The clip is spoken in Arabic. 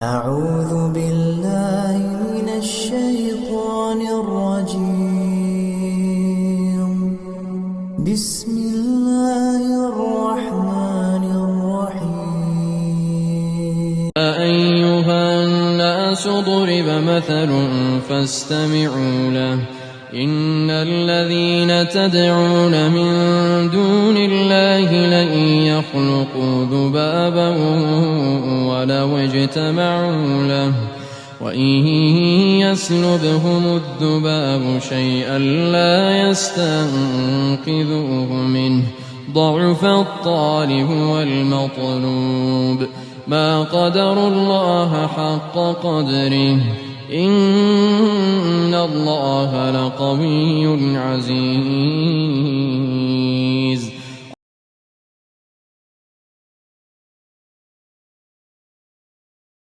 أعوذ بالله من الشيطان الرجيم. بسم الله الرحمن الرحيم. يا أيها الناس ضرب مثل فاستمعوا له إن الذين تدعون من دون الله لن يخلقوا ذبابا ولو اجتمعوا له وإن يسلبهم الذباب شيئا لا يستنقذوه منه ضعف الطالب والمطلوب ما قدروا الله حق قدره إن الله لقوي عزيز.